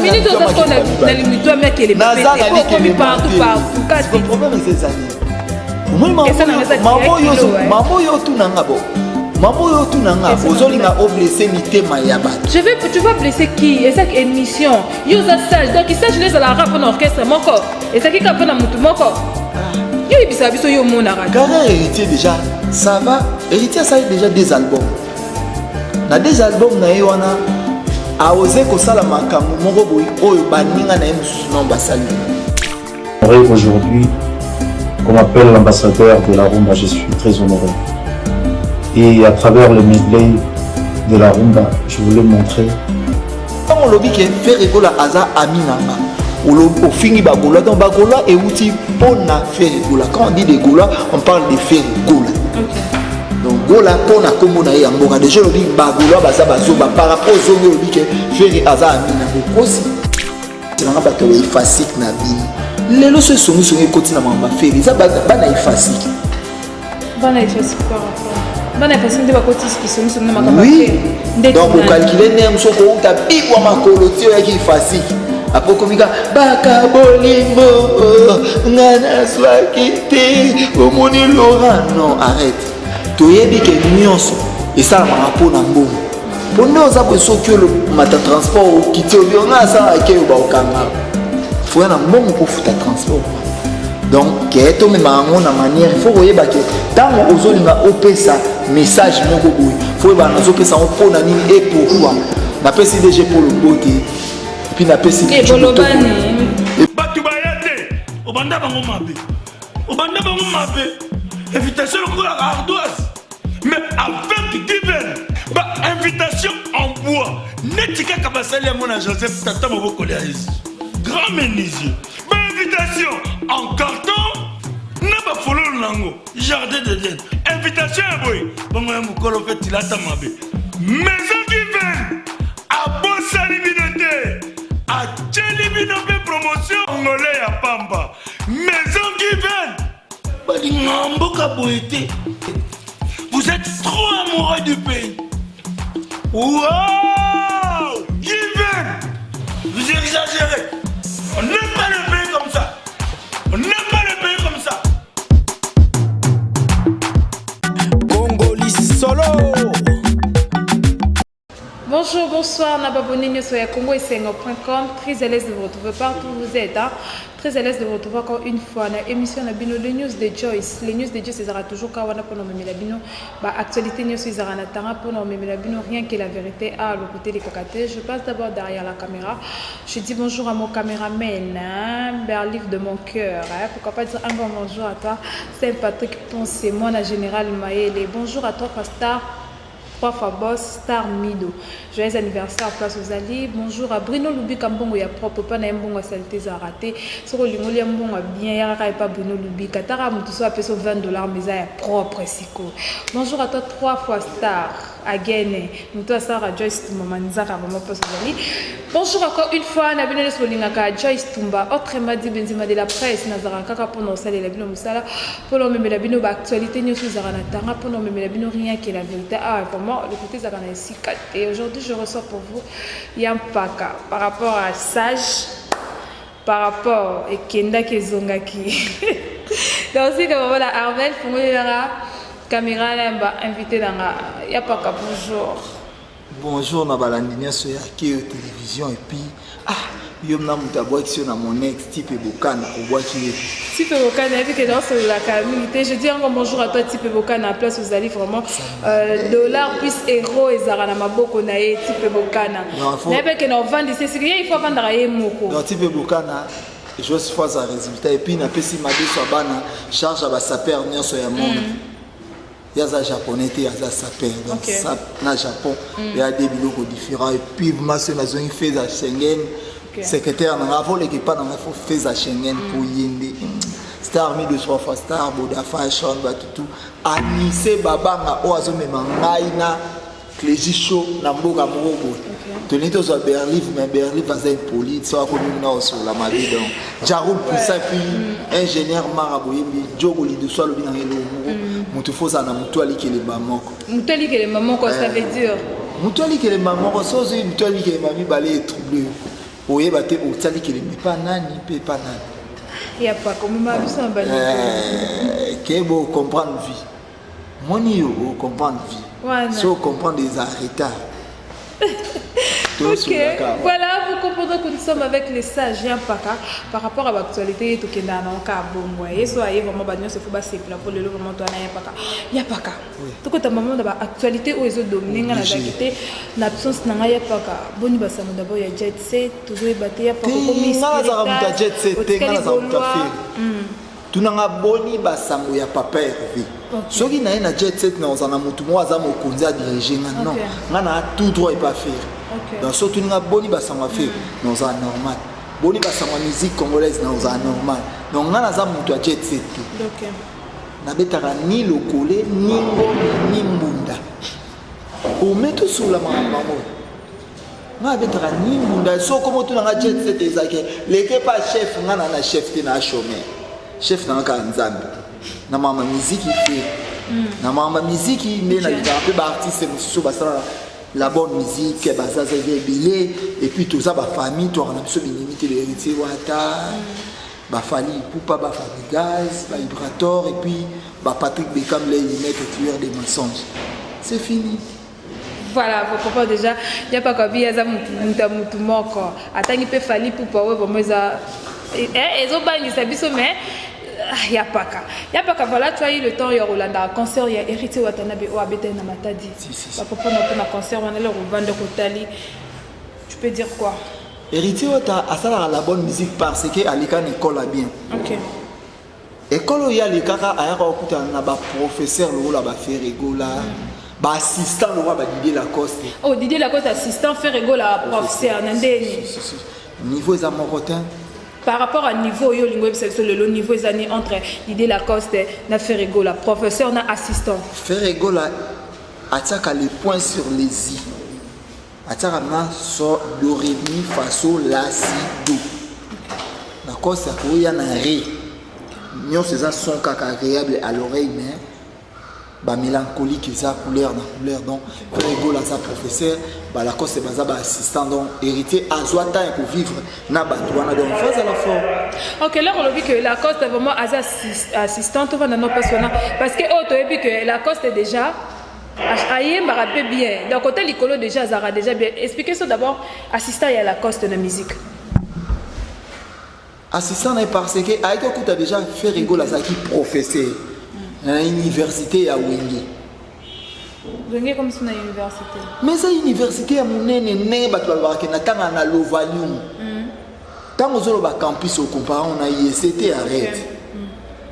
minute on a na limite toi mec il est pas comme partout le problème c'est ça maman yo tout nanga bo maman yo tout nanga ozolinga blesser mitema ya bato tu vas blesser qui et cette émission yo za sage donc il sage les à la rap en orchestre moko et ça qui capte na mutu moko yo ibisa biso yo mona ra Carrère héritier déjà ça va héritier ça a déjà des albums na des albums na wana a osé ko sala makambo moko boy oyo baninga na emusu non basali aujourd'hui qu'on m'appelle l'ambassadeur de la rumba, je suis très honoré. Et à travers le medley de la rumba, je voulais montrer. Quand on lobby qui fait rigola aza aminanga, au fini bagola donc bagola et outil pour na faire rigola. Quand on dit des gola, on parle de faire rigola. Donc gola pour na kombo na yangoka. Déjà lobby bagola baza bazoba par rapport aux autres lobby qui fait aza aminanga aussi. C'est un bateau facile na vie. Les lois se sont mis côté na mamba faire ça bana efasi par rapport bana efasi de côté qui sont mis na mamba oui donc au calculer nem soko uta bigwa makolo tio ya ki efasi apo komika baka bolimbo ngana swakite omoni Laurent non arrête toyebi ke nyonso et ça ma rapport na mbongo pondo za bo sokyo le mata transport au kiti obi nga sa ke ba okanga il faut un bon pour foutre transport donc qu'est to même en manière il faut voyer que tant aux olinga opesa message moko boy faut ba nazo pesa on pona nini et pourquoi na pesi DG pour le beauté puis na pesi et bolobani batu bayate obanda bango mabe invitation pour la ardoise mais avec divers ba invitation en bois netika kabasali ya mona Joseph tata maboko ya Yesu grand menuisier, invitation en carton, n'a pas follow l'ango, jardin de laine, invitation à boy, bon moi mon colo fait il a ta mabe, maison qui vient, à Bossa Libinoté, à Tchelibinoté promotion, angolais à Pamba, maison qui vient, Badingamboka Boété, vous êtes trop amoureux du pays, wow, Given, vous exagérez. On n'aime pas le pays comme ça. On n'aime pas le pays comme ça. Congoli solo. Bonjour, bonsoir, Nababonini sur congo-sengo.com. Très à l'aise de vous retrouver partout où vous êtes. Très à l'aise de vous retrouver encore une fois dans l'émission Nabino, les news de Joyce. Les news de Joyce, c'est toujours quand on a pour nous Nabino. Actualité news, c'est Zaranatara pour nous Nabino. Rien que la vérité à le côté des cocatés. Je passe d'abord derrière la caméra. Je dis bonjour à mon caméraman, Berlif de mon cœur. Pourquoi pas dire un bon bonjour à toi, Saint-Patrick Ponce, moi, la générale Maëlle. Bonjour à toi, Pasteur. Fabos Star Mido. Joyeux anniversaire à Place aux Alliés. Bonjour à Bruno Lubi Kambongo ya propre pas na mbongo saleté za raté. Soko lingoli ya mbongo bien ya pas Bruno Lubi Katara mutu so apeso $20 mais ya propre siko. Bonjour à toi 3 fois Star again. Mutu Sarah Joyce Tumamanzaka vraiment Place aux Alliés. Bonjour encore une fois na bino so lingaka Joyce Tumba autrement dit Benzima de la presse Nazara kaka pour nous saler la bino musala pour nous même la bino actualité news za na tanga pour nous même la bino rien que la vérité vraiment le côté Zakana ici. Et aujourd'hui, je reçois pour vous Yampaka par rapport à Sage, par rapport à Kenda Kezongaki. Donc, aussi, comme voilà, Arvel, pour moi, il y aura caméra invité dans Yampaka, bonjour. Bonjour, Nabalandina, sur qui télévision et puis, yom na mutabwa qui na mon ex type Bokana au bois qui type Bokana avec que dans la communauté je dis encore bonjour à toi type Bokana à place aux alliés vraiment dollar plus euro et zarana maboko na e type Bokana mais que nous vendre c'est rien il faut vendre à moko donc type Bokana je suis face à résultat et puis na pesi mabé so bana charge à saper nyonso ya monde yaza japonais te yaza saper donc ça na Japon il y a des biloko différents et puis ma se na zone fait à Schengen secrétaire na avant l'équipe pas dans la fait à Schengen pour yende star mi de 3 fois star boda fashion batutu anise babanga oazo mema ngaina clégi show na mboka morobo tonito zo Berlin mais Berlin va être poli so ko na sur la mabi donc Jarou Poussa puis ingénieur maraboyembi jogoli de so lo bina ngelo mutu foza na mutu ali kele bamoko mutu ali kele mamoko ça veut dire mutu ali kele mamoko so zo mutu ali kele mami balé troublé oyeba te otali kelemi pa nani pe pa nani. Il y a pas comme ma vie sans banni. Que beau comprendre vie. Moni yo comprendre vie. Voilà. Si on comprend des arrêts. Ok, voilà, vous comprenez que nous sommes avec les sages Yampaka par rapport à l'actualité. Tout qui est dans le cas bon, et soit vraiment bagnon se faut passer pour le vraiment toi Yampaka. Tout que ta maman d'abord actualité où ils ont dominé dans la qualité l'absence n'a Yampaka. Boni basa d'abord il y a jet set toujours battu Yampaka comme ici. N'a pas raconté jet set, n'a pas raconté. Tu n'as boni basango ya papa Hervé. Soki na na jet set na ozana mutu mo aza mokonzi a diriger non. Ngana tout droit et pas faire. Donc surtout n'as boni basango faire na ozana normal. Boni basango musique congolaise na ozana normal. Donc ngana za mutu a jet set. OK. Na betara ni lokole ni ngoni ni mbunda. O meto sur la maman. Na betara ni mbunda so comme tu na jet set ezake. Leke pas chef ngana na chef te na chômeur. Chef dans le Nzambe na mama musique fait na mama musique mais na peu artiste sur la bonne musique bazaza belé et puis tout ça ba famille toi on a besoin limiter les héritiers wata ba fali poupa ba famille gaz ba vibrator et puis ba Patrick Beckham les mettre tueur des mensonges c'est fini. Voilà, vous comprenez déjà, il n'y a pas comme il y a ça mutu moko attends il peut fali poupa ouais vraiment ça ils ont banni ça biso mais il y a pas qu'à voilà tu as eu le temps il y a Rolanda concert il y a hérité Watanabe ou abete na matadi pas pour prendre un concert on est là au vendre Kotali tu peux dire quoi hérité Wata a ça la bonne musique parce que alika école a bien OK école il y a les kaka a okuta na ba professeur le la ba faire rigola ba assistant le ba Didier Lacoste oh Didier Lacoste assistant faire rigola professeur nandeni niveau za morotin. Par rapport à niveau, le niveau des années entre Didier Lacoste et Ferrego, la professeur, na assistant. Ferrego attaque les points sur les i. Attaque na so do ré mi fa sol la si do. Lacoste a quoi y a na ré. Nyon ces son kaka agréable à l'oreille mais ba mélancolique ça couleur donc Ferrego sa professeur ba Lacoste baza ba assistant donc héritier azwa temps pour vivre na batouana donc phase à la fois. OK là on dit que Lacoste est vraiment assistant tout va dans nos personnes parce que auto et puis que Lacoste est déjà aïe m'a rappelé bien donc côté l'école déjà Zara déjà bien expliquez ça d'abord assistant à Lacoste dans la musique. Assistant est parce que avec écoute a déjà fait rigoler ça qui professeur à l'université à Wenge. Wenge comme si na université. Mais ça université à monene né batwa ke na tanga na Lovalium. Tant aux autres campus au comparant on a ICT arrête.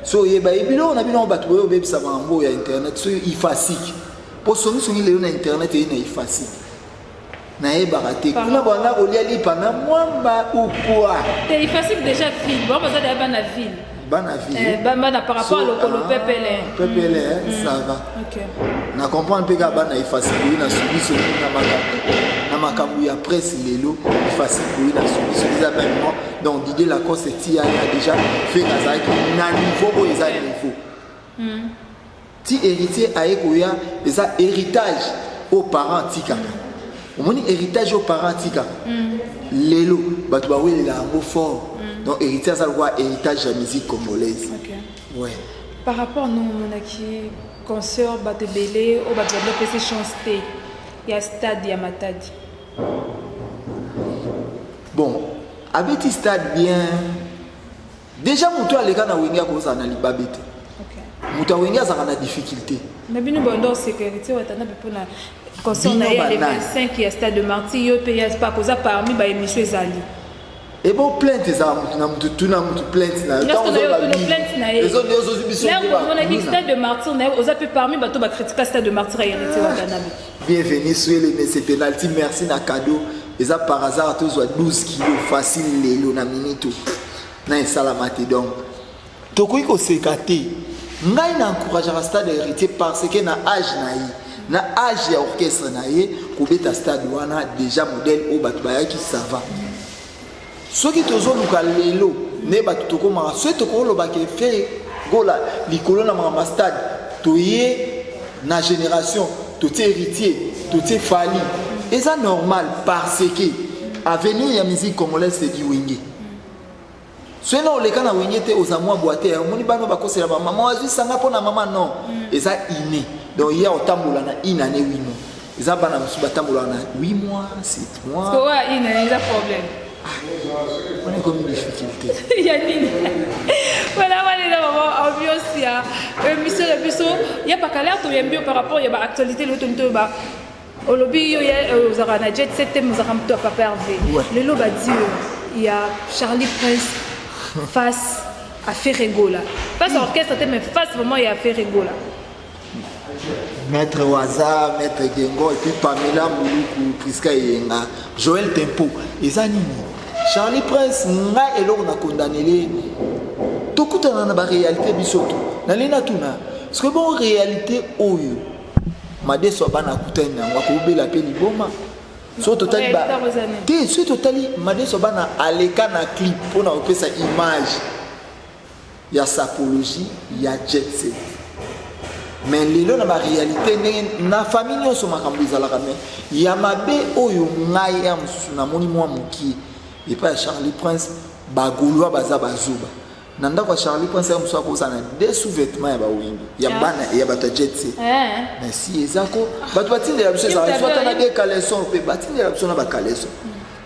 So yeba ebilo na bino batwa yo bebi savambo ya internet so ifasik. Pour songi songi le na internet et na ifasik. Na yeba raté. Kuna bana oliali pana mwamba ou quoi. C'est ifasik déjà ville. Bon ça d'abord na ville. Bana par rapport au PPL, ça va. OK. Na comprendre pe ka bana ifasili na subi so na makambu ya presse lelo ifasili na subi so les avènements donc Didier Lacoste a déjà fait Kazaki na niveau aux niveau. Ti héritier a ekoya les héritage aux parents tika. Au moins héritage aux parents tika. Lelo batu ba welela ngo fort. Donc héritage ça quoi héritage de la musique congolaise. OK. Ouais. Par rapport nous on a qui concert batte belé au batte de PC chanté. Il y a stade ya Matadi. Bon, avec ce stade bien déjà mutu aleka na wenga ko za na libabete. OK. Mutu wenga za na difficulté. Na bino bondo sécurité watana pe na concert na ya le 25 ya stade de Marty yo pe ya pas cause parmi ba émission ezali. Et bon plainte ça na mutu tuna mutu plainte na tant on a eu plainte na les autres biso là on a dit stade de Martyr na oza pe parmi bato ba critiquer stade de Martyr hérité watana. Bienvenue sur les ces penalty merci na cadeau et ça par hasard tous 12 kilos facile lelo na minute na salamate donc tokoki ko sekate ngai na encourager à stade hérité parce que na âge ya orchestre na ye ko beta stade wana déjà modèle au bato ba ki ça va. Ce qui te zone lelo ne ba tutoko ma ce to ko lo ba ke fait gola likolo na ma stade to ye na génération to héritier to fali et ça normal parce que avenir ya musique congolaise c'est du wenge soki na oleka na wenge te ozamwa boite omoni bano bakosela bamama azwisanga mpo na mama non eza inné donc ya otambola na une année 8 mois eza bana mosusu batambola na 8 mois 7 mois parce que ouais ina eza problème on est comme une difficulté Yanine voilà voilà là maman ambiance ya émission de biso ya pas calé to bien bio par rapport ya ba actualité le tonto ba olobi yo ya ozara na jet set thème ozara mto papa Hervé le lo ba dire il y a Charlie Prince face à Ferregola face à orchestre mais face vraiment il y a Ferregola Maître Waza, Maître Gengo et puis Pamela Mouloukou, Priska Yenga, Joël Tempo, Ezanini, Charlie Prince, nga et l'on a condamné. Tout le monde a la réalité bisoto. Nalina tuna. Parce que bon réalité oyo. Made sobana kutena wakobe la peli boma. So totali ba. Té so totali made sobana aleka na clip pour na opesa image. Ya sapologie, ya jet set. Mais lelo na ba réalité na famille nyonso makambo ezalaka mais ya mabe oyo ngai ya mususu na moni mwa muki et pas Charlie Prince bagulwa baza bazuba na ndako Charlie Prince ya mususu akoza na des sous-vêtements ya ba wingi ya bana ya bata jet set mais si ezako batu batindela biso za soit na des caleçons pe batindela biso na ba caleçons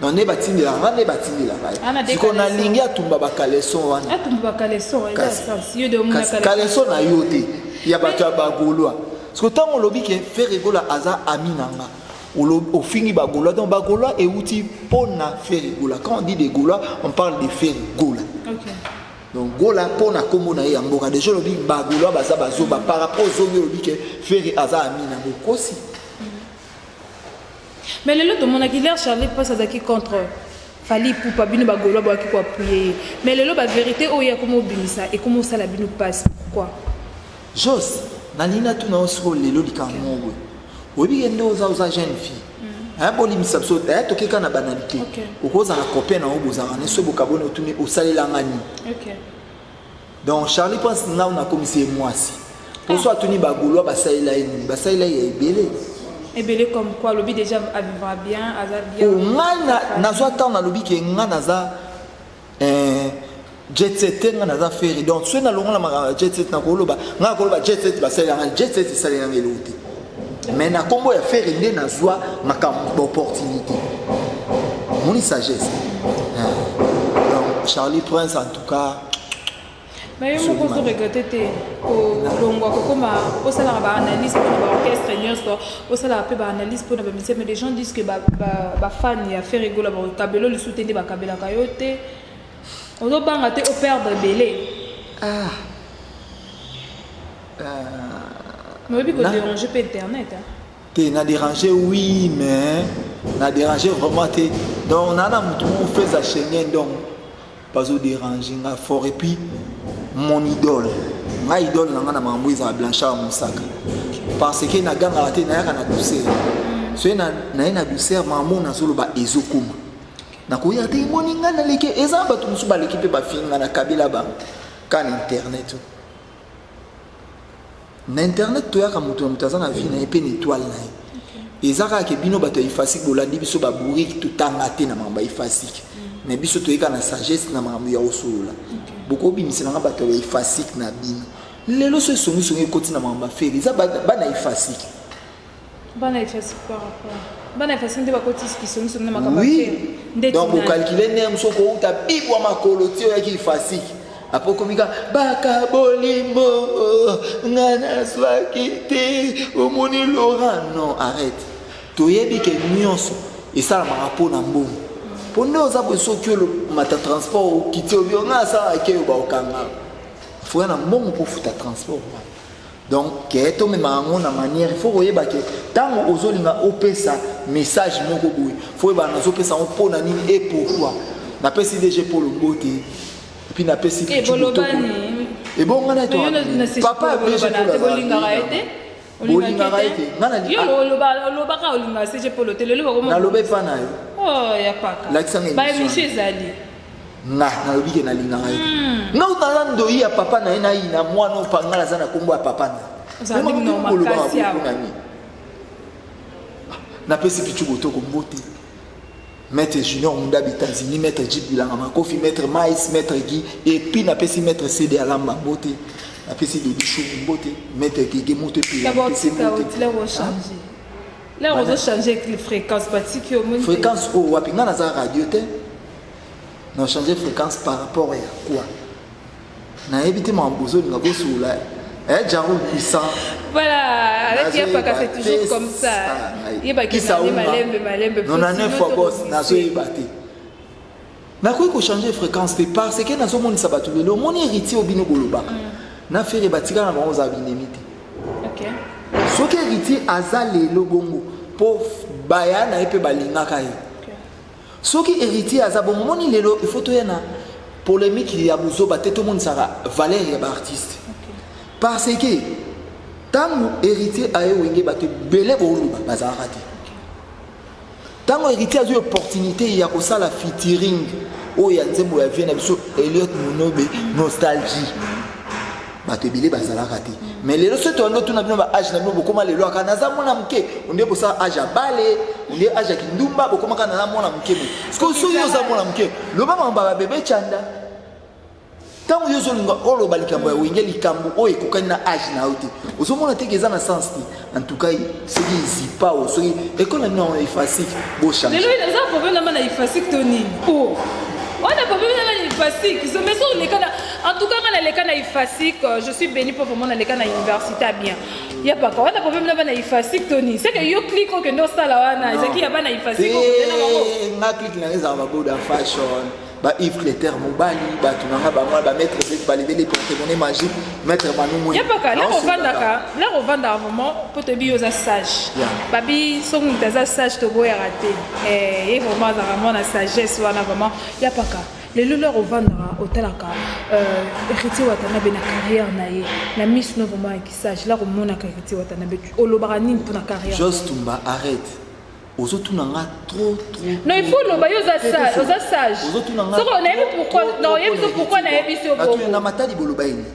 non ne batindela ngane batindela ngai siko na lingi atumba ba caleçons wana atumba ba caleçons eza sens yo de mona caleçons na yote ya bato ya bagolwa parce que tant on lobi que Ferregola aza aminanga au fini bagolwa donc bagolwa et outil pona Ferregola quand on dit des Gola on parle de Ferregola OK donc Gola pona kombo na yango déjà lobi bagolwa baza bazoba par rapport aux autres lobi que Ferre aza aminanga kosi mais le lot de mon Aguilera Charlie passe azaki contre Fali Poupa bino bagolwa ba ki ko appuyer mais le lot ba vérité o ya comme obinisa et comment ça la bino passe pourquoi Jos, nalina tu na osro lelo likamongwe. Obi endo oza jeune fille. Boli misabso tokeka na banalité. Okoza na copain na obozanga ne sobo kabone otuni osalela ngani. OK. Donc Charlie pense na on a commissaire mwasi. Pour soit tuni bagolwa basalela eni, basalela ya ebele. Ebele comme quoi lobi déjà vivra bien, azar bien. O ngana na zo ta na lobi ke ngana za jet set nga naza ferry donc soit na longa la jet set na koloba nga koloba jet set ba sala nga jet set sala nga elote mais na kombo ya ferry nde na zwa makambo opportunité moni sagesse donc Charlie Prince en tout cas mais yo mo ko regretter te ko longwa ko koma o sala ba analyse pour ba orchestre nyonso o sala pe ba analyse pour ba musicien mais les gens disent que ba fan ya Ferregola ba kabelo le soutenir ba kabela kayote on doit bangater au perdre belé. Mais oui, qu'on dérange pas internet. T'es n'a dérangé oui mais n'a dérangé vraiment t'es donc on a tout on fait ça Schengen donc pas au déranger nga fort et puis mon idole ma idole na mamouise à Blanchard Moussaka parce que na ganga la te na na douceur so na douceur maman na solo ba ezokuma na koya te moninga na leke ezamba tu musuba l'équipe ba finga na kabila ba kan internet na internet to ya ka mutu mutazana vie na epe étoile na ezaka ke bino bato ifasik bolandi biso ba bourri tout tangate na mamba ifasik mais biso to eka na sagesse na mamba ya osula boko bimisela nga bato ifasik na bino lelo so songi koti na mamba feri za bana ifasik bana ifasik par rapport bana ifasik nde bakoti qui songi na makamba feri donc vous calculez nem so ko uta bibwa makolo tio ya ki ifasik apo komika baka bolimbo ngana swakite omoni Laurent non arrête toyebi ke nyonso esala marapo na mbongo ponde ozapo soki le mata transport kiti obi nga sala ke ba okanga faut na mbongo pour futa transport donc ke to me mango na manière il faut oyeba ke tango ozolinga opesa message moko boui faut ba na zopesa on pona nini et pourquoi na pesi DG pour le beauté puis na pesi et bolobani et bon ngana to papa DG pour le bolingara été bolingara été ngana yo loba ka olinga CG pour le télé lo na lobe fa na yo oh ya paka ba émission ezali na lobi ke na lingara été na utala ndoi ya papa na ina ina mwana opangala za na kombo ya papa na zali no makasi ya na pesi pichu botoko mbote Maître Junior Munda États-Unis, Maître Jip Bilanga Makofi, Maître Maïs, Maître Guy, et puis n'a pas si Maître CD Alamba Mbote, n'a pas si Lodi Chou Mbote, Maître Guy Mote Pila. D'abord, tu l'as changé. Là, on a changé avec les fréquences particulières. Fréquence, oh, Wapinga Naza Radio, on a changé fréquence par rapport à quoi? On a évité mon bozo, on a bossé là. Eh, Jarou puissant. Voilà, avec Yapaka, c'est toujours comme ça. Yapaka, c'est malembe. Non, on a 9 fois boss, on a joué batté. Mais quoi qu'on change de fréquence, parce que nous sommes en sabatou, le mon héritier au bino goloba. Na fait les bâtiments avant aux abinemité. Ok. Ce qui est héritier azale le bongo pour baya na epe balinga kai. Ce qui est héritier azabo moni lelo il faut to yana polémique il y a buzo baté tout le monde sera valeur ya ba artiste. Parce que tant héritier a eu baté belé boluba bazarati. Tant héritier a eu opportunité il y a ko ça la featuring o ya nzembo ya vient na biso Elliot Munobe nostalgie. Bato bilé bazarati. Mais les autres on a bien âge na beaucoup mal les lois kanaza mona mke on est pour ça âge à balé on est âge à kindumba beaucoup mal kana mona mke parce que so yo za mona mke le mama mbaba bébé chanda tant yo zo linga olo balikambo ya wingeli kambu o ekokani na âge na uti ozomona te keza na sens en tout cas c'est qui zipa o so économie non effacique bo change les lois ils ont problème na effacique toni oh on a pas besoin d'aller effacique mais sur les cas en tout cas quand les cas effacique je suis béni pour vraiment les cas à l'université bien il y a pas quoi on a problème d'aller effacique Tony c'est que yo clique que no sala wana c'est qu'il y a pas effacique na clique na les armes fashion ba Yves Cléter Mobali ba tunanga ba moi ba mettre ba lever les porte-monnaie magique mettre manou il y a pas quoi là on vend vraiment pour te bio za sage babi son ta sage to boya raté et vraiment na sagesse wana vraiment il y a pas quoi les leurs vendra hôtel aka héritier watanabe na carrière naie na miss no vraiment qui sage là on a héritier watanabe olobarani pour na carrière juste tumba arrête ozotunanga trop non il faut lo bayo za sage ozotunanga so on a pourquoi non il faut pourquoi na ebiso bo na matadi bolobaini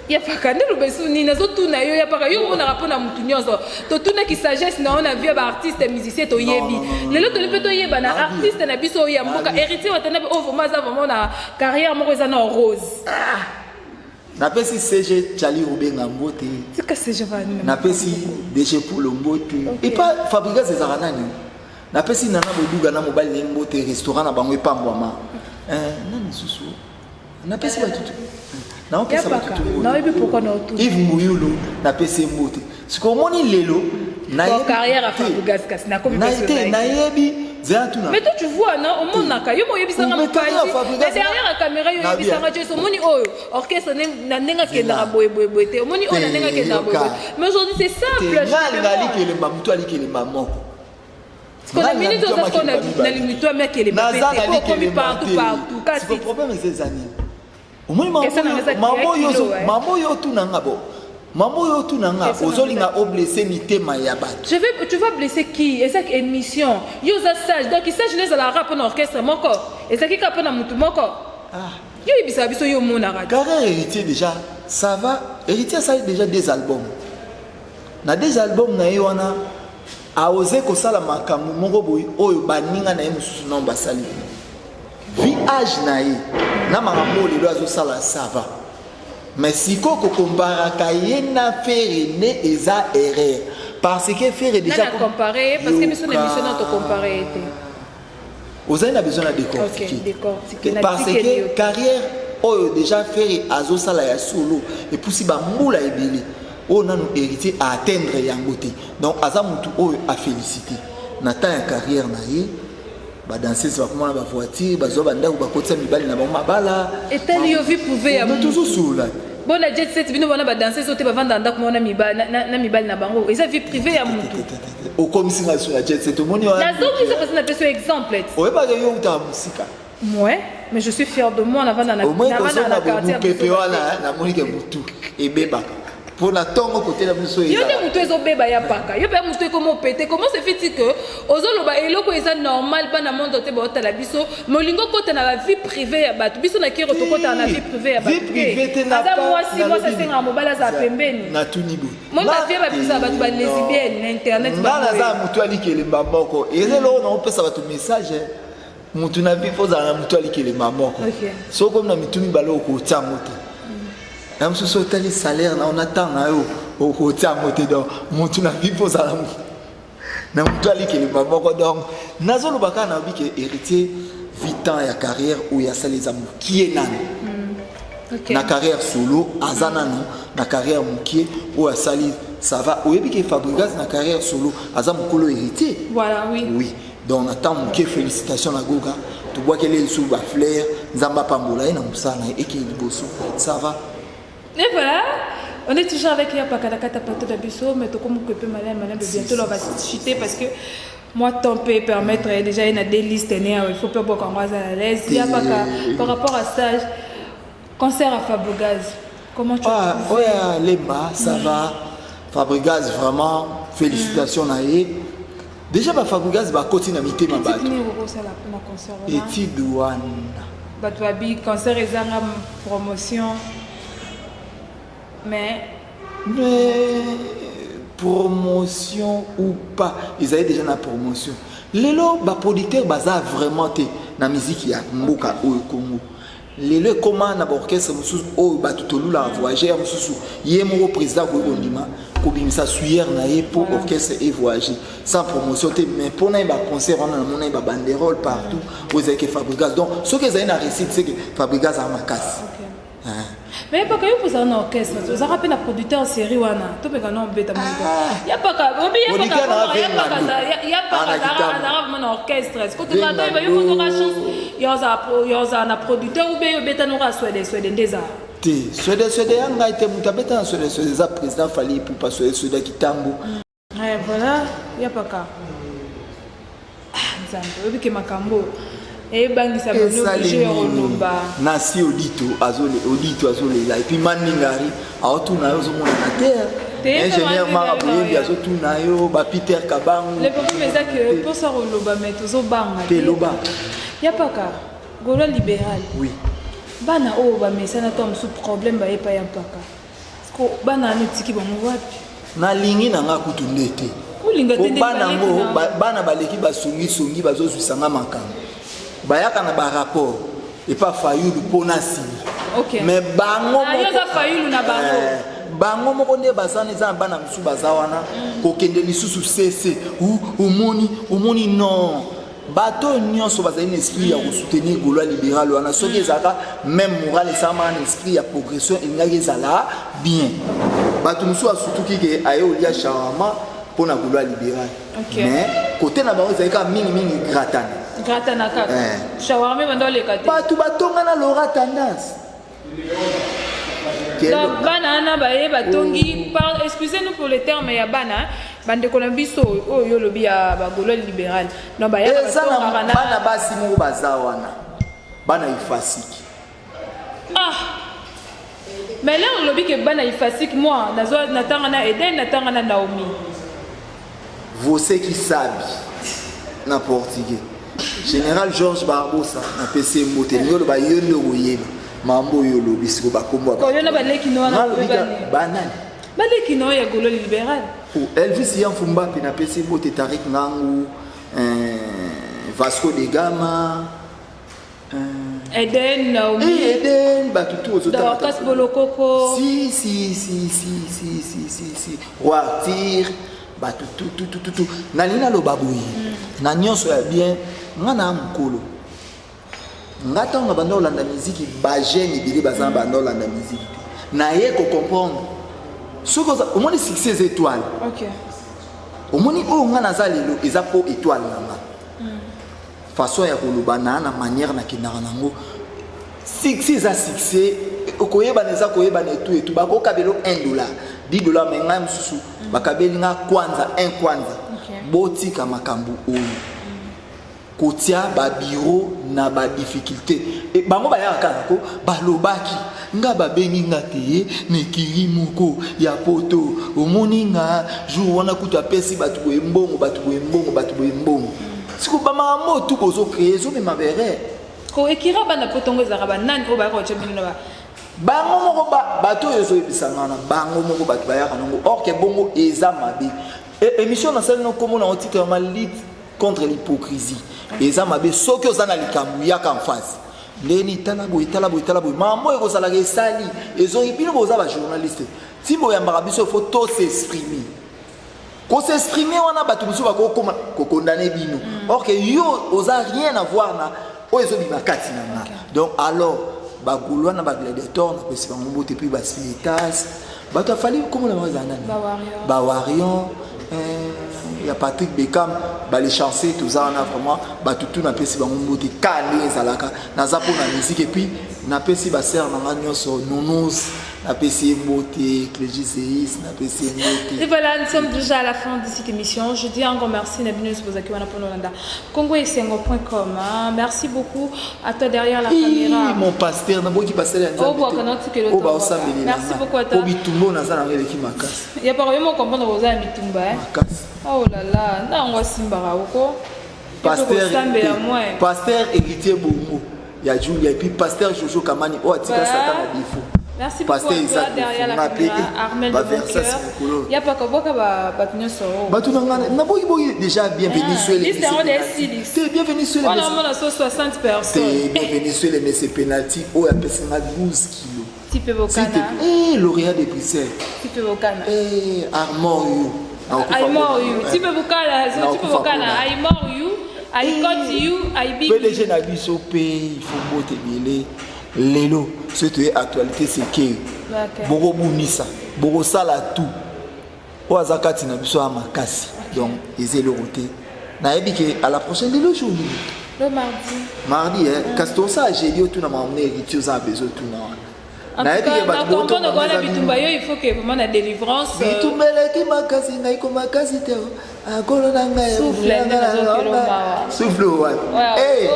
ya paka ndelo beso ni nazo tuna yo ya paka yo on a rapport na mutu nyonso to tuna ki sagesse na on a vu ba artiste musicien to yebi lelo to lepe to yeba na artiste na biso ya mboka héritier watanabe o vraiment na carrière moko za na rose na pesi CG Chali Rubenga Mbote c'est que CG va na pesi DG pour le Mbote et pas fabriquer ces aranani na pesi nana boduga na mobile ne Mbote restaurant na bango epambwama nani susu na pesi ba tutu na pesi ba tutu na ebi pourquoi na tout Yves Muyulu na pesi Mbote siko moni lelo na carrière à Fabrigas kasi na comme personnel na yebi. Mais toi tu vois non au monde naka yo mo yebisanga mpasi derrière la caméra yo yebisanga jeso moni oyo orchestre na nenga kenda boye te moni ona nenga kenda boye mais aujourd'hui c'est simple ngali que le mamuto ali que le maman parce que la minute on qu'on a dit na limite toi mec ele bébé comme partout kasi le problème c'est ces années au moins maman yo tout nanga bo maman yo tout nanga ozolinga o blesser mitema ya bato tu vas blesser qui et cette émission yo za sage donc il sage les ala rap en orchestre moko et ça qui cap na mutu moko yo ibisa biso yo mona radio carrière héritier déjà ça va héritier ça déjà des albums na des albums na yona a osé ko sala makambo moko boy oyo baninga na yemusu non basali vi âge na ye na makambo lelo azo sala ça va. Mais si on compare Kayena Ferré eza erreur parce que Ferré déjà comparé parce que mission émission n'a comparé vous avez besoin de décortiquer parce que carrière oh déjà Ferré azo sala ya solo et puis si ba mbula ebele on a nous hérité à atteindre yangote donc azamutu oh a féliciter nata ya carrière na ye ba danser ba comment ba voiture ba zo ba ndako ba kotsa mibali na ba mabala et tel yo vie prouver ya toujours sous là bon la jet set bino bana ba danser sote ba vanda ndako mona mibali na mibali na bango eza vie privée ya mutu au comme si na sur la jet set moni wa na donc ça parce na personne exemple ouais ba yo uta musika ouais mais je suis fier de moi na vanda na quartier pepe wala na moni ke mutu et beba pour la tongo côté la biso yo te mutu ezo beba ya paka yo pe mutu comment péter comment se fait-il que ozoloba eloko eza normal pas na monde te ba otala biso molingo côté na la vie privée ya bato biso na kiro to côté na vie privée ya bato vie privée te na pas moi ça c'est un mobile za pembeni na tunibu moi na vie ba biso bato ba lesbienne na internet ba na za mutu ali kele mbamoko ezelo na opesa bato message mutu na vie faut ala mutu alikele mamoko so comme na mitumi balo ko tsamote na msusu tali salaire na on attend na yo ko tsamote donc mutu na vie faut ala na mutu alikele mamoko donc nazo lobaka na biki héritier 8 ans ya carrière ou ya saleza mukie nani na carrière solo azana no na carrière mukie ou ya sali ça va ou biki Fabregas na carrière solo azam mukolo héritier voilà oui donc on attend que félicitations à Goga. Tu vois qu'elle est sous la fleur, Zamba Pambola et Namusana et qui est bossou. Ça va. Et voilà, on est toujours avec Yapakadakata Pato d'Abisso, mais tout comme on peut malin, bientôt on va chuter parce que moi, ton peut permettre déjà une des listes, il faut pas qu'on rase à l'aise. Il y a pas par rapport à ça, concert à Fabregas, comment tu trouves? Ouais, Lemba, ça va. Fabregas, vraiment, félicitations à elle. Déjà, Fabregas va continuer à miter ma batte. Et Tidouane. Batouabi, concert et zanga promotion. Mais promotion ou pas, ils avaient déjà la promotion. Les lots, les producteurs, baza vraiment te na musique ya mboka au Congo. Les lots comment na orchestre mususu o batutolu la voyager mususu yemo président ko ondima ko bimisa suyer na ye pour orchestre et voyager sans promotion mais pour na ba concert on a mona ba banderole partout vous avez que Fabregas donc ce que ça na réussite c'est que Fabregas a ma casse. Mais pas que vous avez un orchestre, vous avez un producteur en série ou un tout le monde bête à mon il y a pas un orchestre. Est-ce que tu as il y a un producteur ou bien bête à nous rassurer des arts. Suède anga été mutabeta suède za président fallait pour pas suède qui tambo. Voilà, il y a pas qu'à. Nzambe, obi makambo. Et bangisa bono obligé oloba. Nasi odito azole la et puis maningari aotuna yo zo mona na terre. Ingénieur Maraboye azotuna yo ba Peter Kabangu. Le problème est que pour ça oloba mais tozo banga. Peloba. Il y a pas qu'à. Golo libéral. Oui. Bana o ba mesana tom sous problème ba epa ya mpaka. Parce que bana no tiki ba mwapi. Na lingi na nga kutundete. Kulinga tende bana ngo bana baleki basongi bazozwisanga makambo. Bayaka na ba rapport et pas Fayulu ponasi. OK. Mais bango yoza Fayulu na bango. Bango moko nde bazana za bana musu bazawana ko kende lisusu cc ou omoni non. Bato nyonso bazali un esprit ya soutenir Gaulois libéral wana soki ezaka même moral et ça un esprit ya progression engaki ezala bien. Bato musu surtout ki ayo lia charama pour na Gaulois libéral. Mais côté na bango ezalika mingi gratana kaka. Shawarma bando le kate. Bato batonga na Laura tendance. Donc bana baye batongi excusez-nous pour le terme ya bana bande kolombiso oyo lobi ya ba Gaulois libéral. Non ba ya bana basi mo bazawana. Bana ifasiki. Mais là on lobi que bana ifasiki moi nazo natanga na Eden natanga na Naomi. Você qui sabe na portugais. Général Georges Barbosa na PC Mbotenyo ba yondo oyeba. Mambo yolo bisiko bakombo ba. Ko yona ba leki no na banani. Ba leki no ya Gaulois libéral. Elvis Yamfumba na PC Mbote Tarik Ngangu Vasco de Gama Eden Naomi Eden batutu ozotaka Dorcas Bolokoko si Roartir batutu nalina lo baboyi na nyonso ya bien ngana mukolo ngata nga bando landa musique ba jeune bili bazana bando landa musique na ye ko comprendre ce que au moins 6 étoiles. OK. Au moins o ngana za lelo eza po étoile nanga. Façon ya koloba na manière na kinaka nango 6 za succès okoyeba neza koyeba na tout ba ko kabelo $1 $10 menga msusu bakabeli nga kwanza 1 kwanza botika makambu oyo kotia ba bureau na ba difficulté et bango ba ya kaka ko balobaki nga babengi nga te nekiri moko ya poto omoni nga jour wana kuta pesi batu boyembongo siko ba mamo tu bozo créer zo me mabere ko ekira bana potongo za ba nani o ba ko chebino ba bango moko bato yozo ebisanga na bango moko batu ba ya kanongo or ke bongo eza mabe émission na salle no komo na titre ma lit contre l'hypocrisie. Et ça m'a dit, ce que vous avez en face. Neni talaboy maman ko sala ke sali ezo ibino boza ba journaliste si mo yamba biso faut tout s'exprimer ko s'exprimer wana batu biso ba ko condamner bino or que yo oza rien à voir na o ezo bi makati na donc alors ba goulwa na ba gladiator na pesi ba mbote puis ba spiritas ba to fali comme na bazana ba warion il y a Patrick Beckham, les chanceux, tout ça, on a vraiment, tout na pesi bango te calé zalaka, na zapo na musique et puis na pesi ba sœur na nyoso nounous, na pesi mbote, clégiséis, na pesi mbote. Et voilà, nous sommes déjà à la fin de cette émission. Je dis encore merci Nabino Sbozaki wana pour Holanda. Congoesengo.com. Merci beaucoup à toi derrière la caméra. Mon pasteur, na boki pasteur ya Nzambe. Merci beaucoup à toi. Obi tumbo na zana ngeli ki makasi. Il y a pas vraiment comprendre aux amis tumba. Makasi. Oh là là, na on va simbara oko. Pasteur héritier Bongo. Il y a Julia et puis pasteur Jojo Kamani. Oh, atika sata na bifo. Merci beaucoup à toi derrière la caméra. Armel de Boncoeur. Il n'y a pas qu'à battre sur déjà bienvenue sur les C'est bienvenue sur les on a 60 personnes. Bienvenue sur les messieurs penalty. Oh, il y a personne à 12 kilos. Type Vocana. Lauréat de Bruxelles. Type Vocana. Armand You. Armand You. Type Vocana. Type Vocana. Armand You. I got you. I be. PDG n'a vu so il faut botter bien Lelo, cette actualité c'est que Boro Bounissa, Boro Sala tout. O Azakati na biso makasi. Donc, ils est le roté. Na ebi que à la prochaine le jour. Le mardi. Mardi Castor ça j'ai dit tout na m'emmener héritiers a besoin tout na. Na ebi que il faut que vraiment la délivrance. Bitumbele ki makasi na iko makasi te. Akolo na ngai. Souffle ouais. Eh,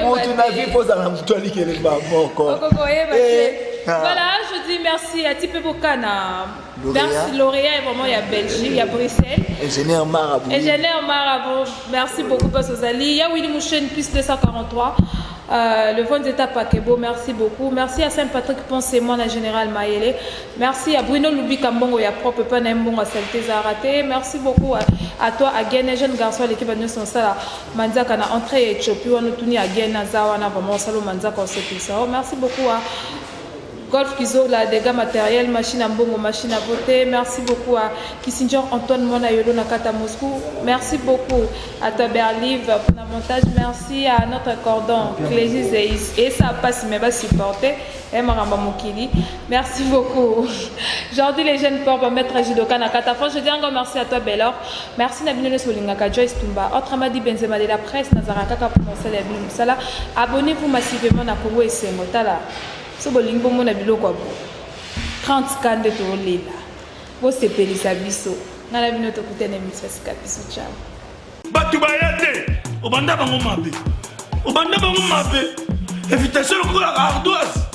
mon tu n'as vu poser la mutali que le bamoko. Voilà, je dis merci à Type Bocana. Merci Lauréat et vraiment il y a Belgique, il y a Bruxelles. Ingénieur Marabout. Merci beaucoup parce que Zali. Il y a Willy Mouchen plus 243. Le vent d'état Pakebo, merci beaucoup. Merci à Saint-Patrick Ponce-Moi, la général Maïele. Merci à Bruno Loubi Kambongo, il y a propre pas n'aimbon à Salté Zaraté. Merci beaucoup à toi, à Guen, jeune garçon, l'équipe de son sala. Manzaka na entrée Éthiopie, on a tenu à Guen, Zawana, vraiment, salo Manzaka, on sait tout ça. Merci beaucoup à Golf Kizo, la dégâts matériels, machine à mbongo, machine à voter. Merci beaucoup à Kissinger Antoine Monayolo Nakata Moscou. Merci beaucoup à toi Berliv pour le montage. Merci à notre cordon Clésis et ça passe mais va supporter. Et Maramba Mokili. Merci beaucoup. Aujourd'hui les jeunes ports mettre Jidoka Nakata. Je dis encore merci à toi Bellor. Merci Nabino Solingaka Joyce Tumba. Autre Madi Benzema de la presse Nazaraka pour mon salaire. Abonnez-vous massivement à Congo et Sengotala. So bolingo mona biloko abo 30 kande to lela bo sepelisa biso ngala bino to kutene misasika biso ciao batu bayate obanda bango mabe invitation pour la ardoise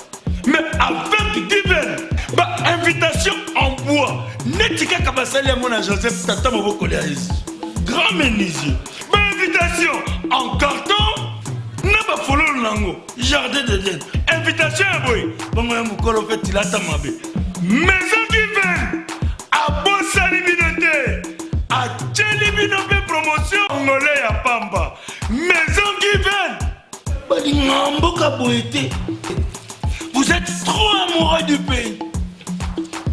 mais avec divine ba invitation en bois netika kabasali ya mona Joseph tata maboko ya Yesu grand menuisier ba invitation en carton Naba follow nango jardin de Dieu invitation à boy bongo ya mukolo fait tilata mabe maison qui vient à Bossali Binote à Tcheli Binote promotion ngolé ya pamba maison qui vient bali ngamboka boité vous êtes trop amoureux du pays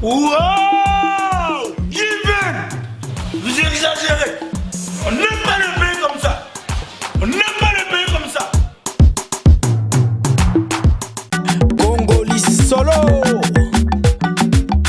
wow Given vous exagérez on n'aime pas le pays comme ça on n'aime pas le pays comme ça Solo